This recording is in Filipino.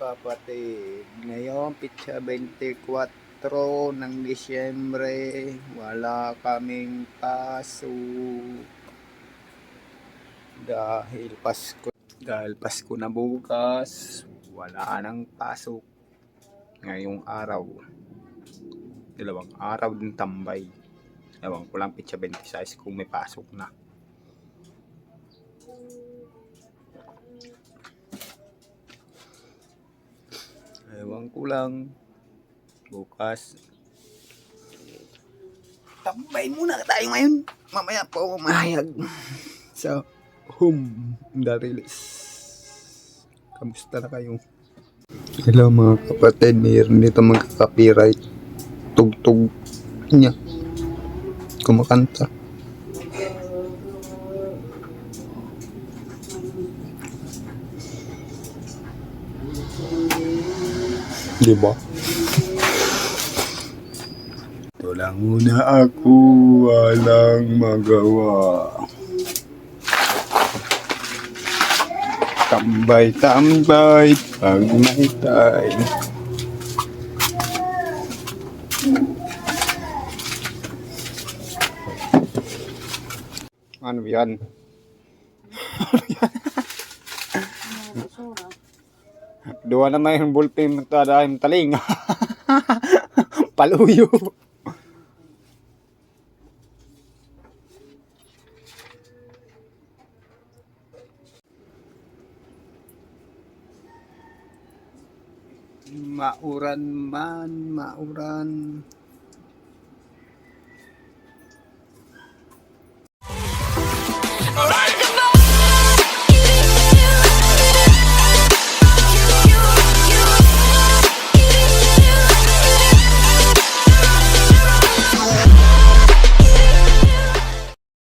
kapatid, ngayon pitsa 24 ng Disyembre, wala kaming pasok dahil Pasko na bukas, wala nang pasok ngayong araw. Dalawang araw din tambay. Ewan ko lang pitsa 26 kung may pasok na. Ewan ko lang. Bukas. Tambay muna tayo ngayon. Mamaya po ako mahayag sa home the release. Kamusta na kayo? Hello mga kapatid. Mayroon dito magka-copyright. Tugtog niya. Kumakanta. Diba? Ito lang muna ako, walang magawa. Tambay-tambay pag may time. Ano yan? Dua naman yung bullpen yung taling. Paluyo. Mauran man, mauran.